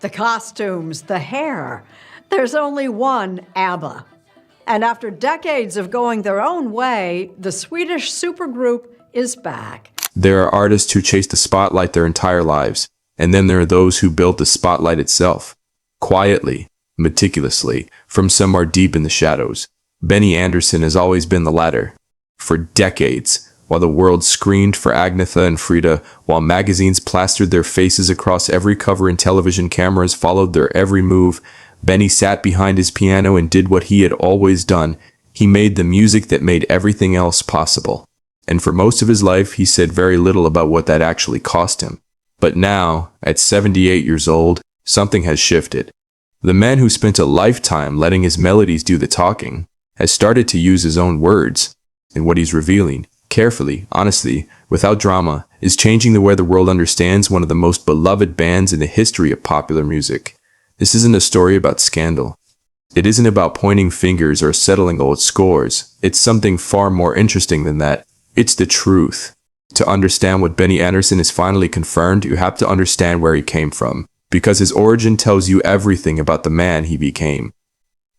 The costumes, the hair. There's only one ABBA. And after decades of going their own way, the Swedish supergroup is back. There are artists who chase the spotlight their entire lives, and then there are those who build the spotlight itself. Quietly, meticulously, from somewhere deep in the shadows. Benny Andersson has always been the latter. For decades, while the world screamed for Agnetha and Frida, while magazines plastered their faces across every cover and television cameras followed their every move, Benny sat behind his piano and did what he had always done. He made the music that made everything else possible. And for most of his life, he said very little about what that actually cost him. But now, at 78 years old, something has shifted. The man who spent a lifetime letting his melodies do the talking has started to use his own words. And what he's revealing, carefully, honestly, without drama, is changing the way the world understands one of the most beloved bands in the history of popular music. This isn't a story about scandal. It isn't about pointing fingers or settling old scores. It's something far more interesting than that. It's the truth. To understand what Benny Andersson is finally confirmed, you have to understand where he came from, because his origin tells you everything about the man he became.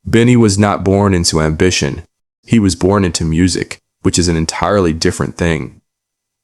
Benny was not born into ambition. He was born into music, which is an entirely different thing.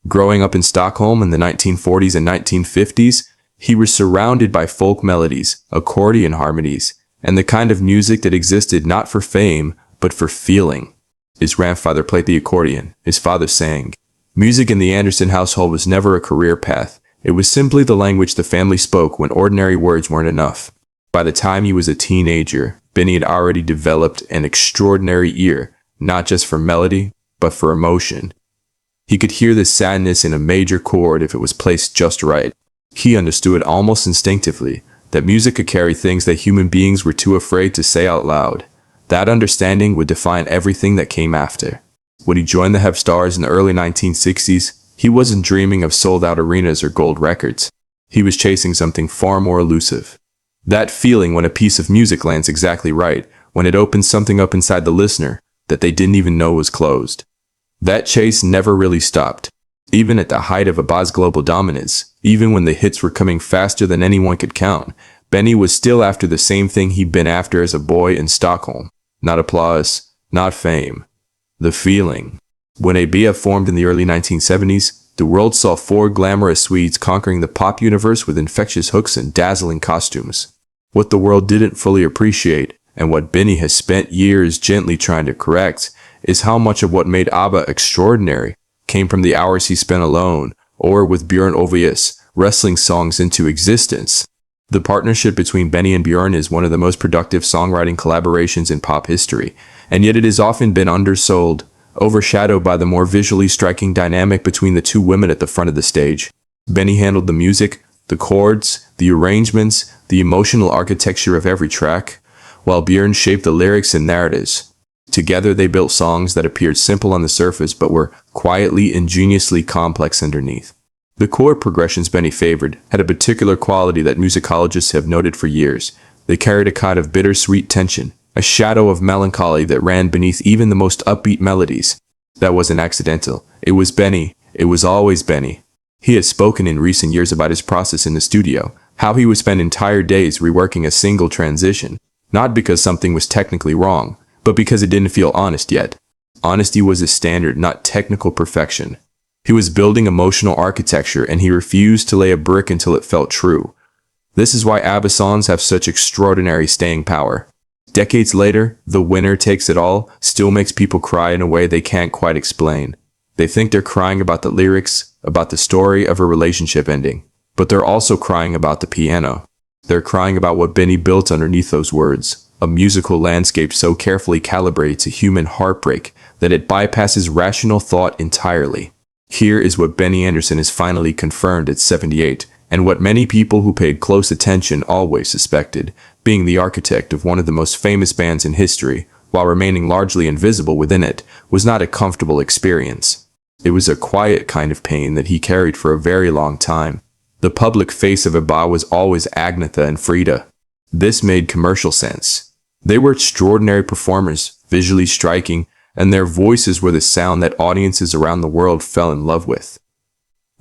Growing up in Stockholm in the 1940s and 1950s, he was surrounded by folk melodies, accordion harmonies, and the kind of music that existed not for fame, but for feeling. His grandfather played the accordion. His father sang. Music in the Andersson household was never a career path. It was simply the language the family spoke when ordinary words weren't enough. By the time he was a teenager, Benny had already developed an extraordinary ear, not just for melody, but for emotion. He could hear the sadness in a major chord if it was placed just right. He understood almost instinctively that music could carry things that human beings were too afraid to say out loud. That understanding would define everything that came after. When he joined the Have Stars in the early 1960s, he wasn't dreaming of sold-out arenas or gold records. He was chasing something far more elusive. That feeling when a piece of music lands exactly right, when it opens something up inside the listener that they didn't even know was closed. That chase never really stopped. Even at the height of ABBA's global dominance, even when the hits were coming faster than anyone could count, Benny was still after the same thing he'd been after as a boy in Stockholm. Not applause, not fame. The feeling. When ABBA formed in the early 1970s, the world saw four glamorous Swedes conquering the pop universe with infectious hooks and dazzling costumes. What the world didn't fully appreciate, and what Benny has spent years gently trying to correct, is how much of what made ABBA extraordinary came from the hours he spent alone, or with Björn Ulvaeus, wrestling songs into existence. The partnership between Benny and Björn is one of the most productive songwriting collaborations in pop history, and yet it has often been undersold, overshadowed by the more visually striking dynamic between the two women at the front of the stage. Benny handled the music, the chords, the arrangements, the emotional architecture of every track, while Björn shaped the lyrics and narratives. Together they built songs that appeared simple on the surface but were quietly, ingeniously complex underneath. The chord progressions Benny favored had a particular quality that musicologists have noted for years. They carried a kind of bittersweet tension, a shadow of melancholy that ran beneath even the most upbeat melodies. That wasn't accidental. It was Benny. It was always Benny. He has spoken in recent years about his process in the studio, how he would spend entire days reworking a single transition, not because something was technically wrong, but because it didn't feel honest yet. Honesty was his standard, not technical perfection. He was building emotional architecture, and he refused to lay a brick until it felt true. This is why ABBA songs have such extraordinary staying power. Decades later, The Winner Takes It All still makes people cry in a way they can't quite explain. They think they're crying about the lyrics, about the story of a relationship ending, but they're also crying about the piano. They're crying about what Benny built underneath those words. A musical landscape so carefully calibrated to human heartbreak that it bypasses rational thought entirely. Here is what Benny Andersson has finally confirmed at 78, and what many people who paid close attention always suspected, being the architect of one of the most famous bands in history, while remaining largely invisible within it, was not a comfortable experience. It was a quiet kind of pain that he carried for a very long time. The public face of ABBA was always Agnetha and Frida. This made commercial sense. They were extraordinary performers, visually striking, and their voices were the sound that audiences around the world fell in love with.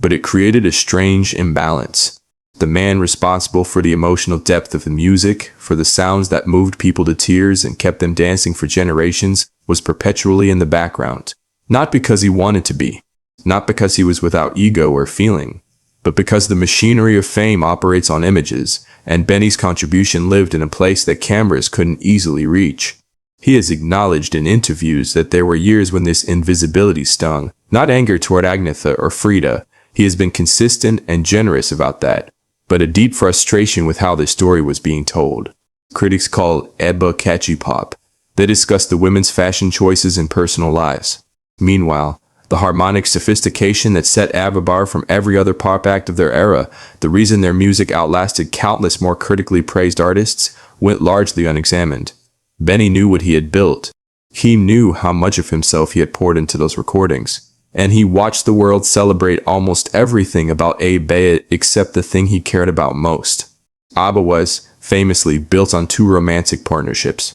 But it created a strange imbalance. The man responsible for the emotional depth of the music, for the sounds that moved people to tears and kept them dancing for generations, was perpetually in the background. Not because he wanted to be, not because he was without ego or feeling, but because the machinery of fame operates on images, and Benny's contribution lived in a place that cameras couldn't easily reach. He has acknowledged in interviews that there were years when this invisibility stung, not anger toward Agnetha or Frida. He has been consistent and generous about that, but a deep frustration with how the story was being told. Critics call ABBA catchy pop. They discuss the women's fashion choices and personal lives. Meanwhile, the harmonic sophistication that set ABBA apart from every other pop act of their era, the reason their music outlasted countless more critically praised artists, went largely unexamined. Benny knew what he had built. He knew how much of himself he had poured into those recordings. And he watched the world celebrate almost everything about ABBA except the thing he cared about most. ABBA was, famously, built on two romantic partnerships.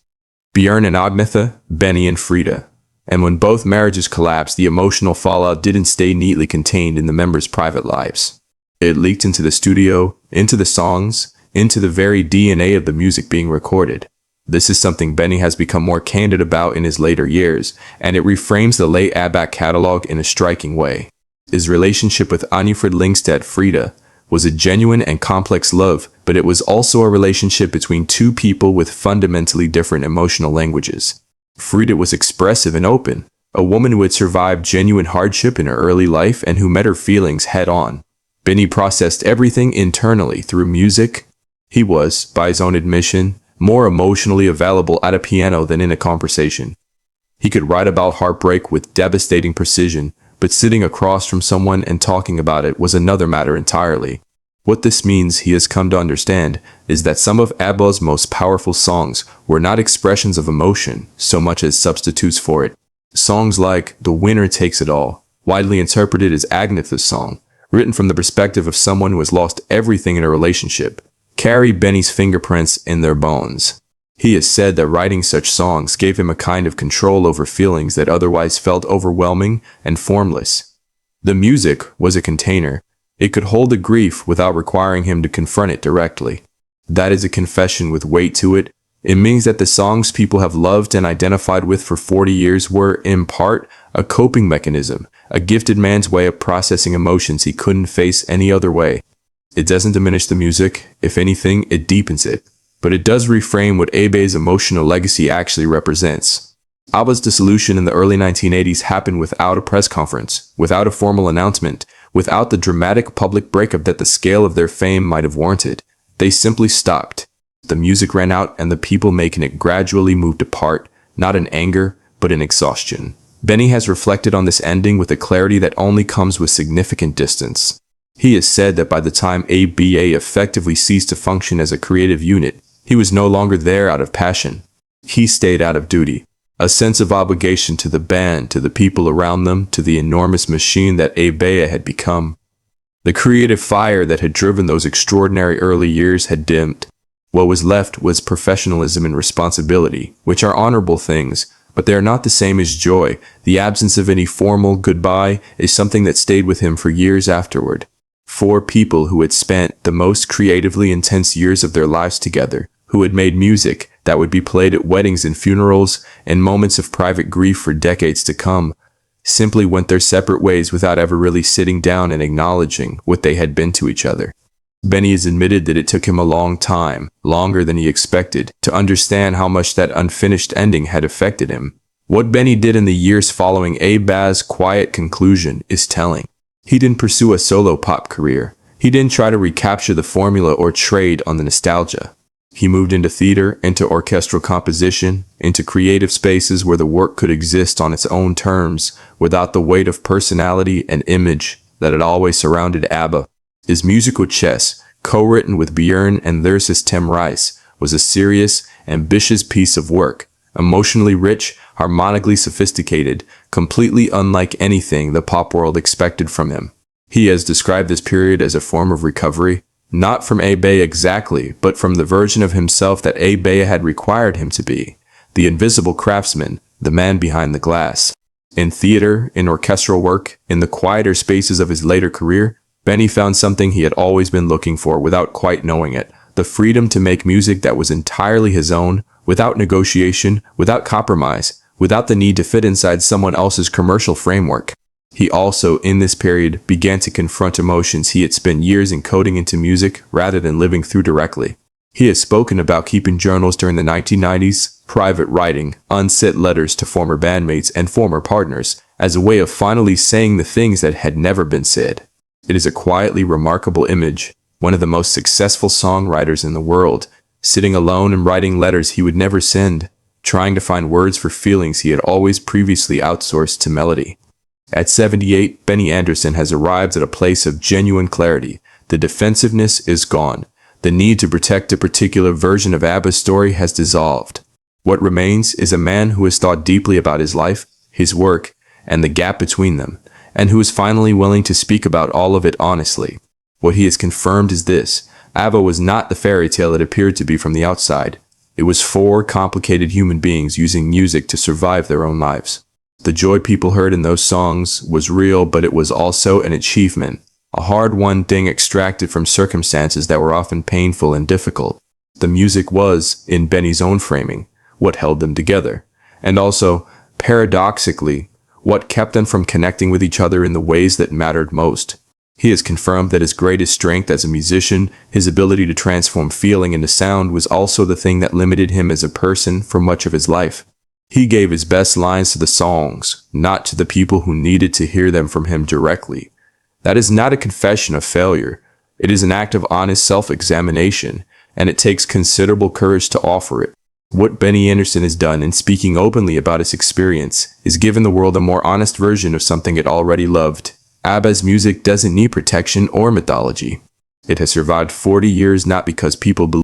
Björn and Agnetha, Benny and Frida. And when both marriages collapsed, the emotional fallout didn't stay neatly contained in the members' private lives. It leaked into the studio, into the songs, into the very DNA of the music being recorded. This is something Benny has become more candid about in his later years, and it reframes the late ABBA catalog in a striking way. His relationship with Anni-Frid Lyngstad Frida was a genuine and complex love, but it was also a relationship between two people with fundamentally different emotional languages. Frida was expressive and open, a woman who had survived genuine hardship in her early life and who met her feelings head on. Benny processed everything internally through music. He was, by his own admission, more emotionally available at a piano than in a conversation. He could write about heartbreak with devastating precision, but sitting across from someone and talking about it was another matter entirely. What this means, he has come to understand, is that some of ABBA's most powerful songs were not expressions of emotion so much as substitutes for it. Songs like The Winner Takes It All, widely interpreted as Agnetha's song, written from the perspective of someone who has lost everything in a relationship, carry Benny's fingerprints in their bones. He has said that writing such songs gave him a kind of control over feelings that otherwise felt overwhelming and formless. The music was a container. It could hold the grief without requiring him to confront it directly. That is a confession with weight to it. It means that the songs people have loved and identified with for 40 years were, in part, a coping mechanism, a gifted man's way of processing emotions he couldn't face any other way. It doesn't diminish the music. If anything, it deepens it. But it does reframe what ABBA's emotional legacy actually represents. ABBA's dissolution in the early 1980s happened without a press conference, without a formal announcement, without the dramatic public breakup that the scale of their fame might have warranted. They simply stopped. The music ran out and the people making it gradually moved apart, not in anger, but in exhaustion. Benny has reflected on this ending with a clarity that only comes with significant distance. He has said that by the time ABBA effectively ceased to function as a creative unit, he was no longer there out of passion. He stayed out of duty, a sense of obligation to the band, to the people around them, to the enormous machine that ABBA had become. The creative fire that had driven those extraordinary early years had dimmed. What was left was professionalism and responsibility, which are honorable things, but they are not the same as joy. The absence of any formal goodbye is something that stayed with him for years afterward. Four people who had spent the most creatively intense years of their lives together, who had made music that would be played at weddings and funerals and moments of private grief for decades to come, simply went their separate ways without ever really sitting down and acknowledging what they had been to each other. Benny has admitted that it took him a long time, longer than he expected, to understand how much that unfinished ending had affected him. What Benny did in the years following ABBA's quiet conclusion is telling. He didn't pursue a solo pop career. He didn't try to recapture the formula or trade on the nostalgia. He moved into theater, into orchestral composition, into creative spaces where the work could exist on its own terms, without the weight of personality and image that had always surrounded ABBA. His musical chess, co-written with Björn and lyricist Tim Rice, was a serious, ambitious piece of work, emotionally rich, harmonically sophisticated, completely unlike anything the pop world expected from him. He has described this period as a form of recovery, not from ABBA exactly, but from the version of himself that ABBA had required him to be, the invisible craftsman, the man behind the glass. In theater, in orchestral work, in the quieter spaces of his later career, Benny found something he had always been looking for without quite knowing it: the freedom to make music that was entirely his own, without negotiation, without compromise, without the need to fit inside someone else's commercial framework. He also, in this period, began to confront emotions he had spent years encoding into music rather than living through directly. He has spoken about keeping journals during the 1990s, private writing, unsent letters to former bandmates and former partners, as a way of finally saying the things that had never been said. It is a quietly remarkable image, one of the most successful songwriters in the world, sitting alone and writing letters he would never send, trying to find words for feelings he had always previously outsourced to melody. At 78, Benny Andersson has arrived at a place of genuine clarity. The defensiveness is gone. The need to protect a particular version of ABBA's story has dissolved. What remains is a man who has thought deeply about his life, his work, and the gap between them, and who is finally willing to speak about all of it honestly. What he has confirmed is this: ABBA was not the fairy tale it appeared to be from the outside. It was four complicated human beings using music to survive their own lives. The joy people heard in those songs was real, but it was also an achievement, a hard-won thing extracted from circumstances that were often painful and difficult. The music was, in Benny's own framing, what held them together, and also, paradoxically, what kept them from connecting with each other in the ways that mattered most. He has confirmed that his greatest strength as a musician, his ability to transform feeling into sound, was also the thing that limited him as a person for much of his life. He gave his best lines to the songs, not to the people who needed to hear them from him directly. That is not a confession of failure. It is an act of honest self-examination, and it takes considerable courage to offer it. What Benny Andersson has done in speaking openly about his experience is given the world a more honest version of something it already loved. ABBA's music doesn't need protection or mythology. It has survived 40 years not because people believe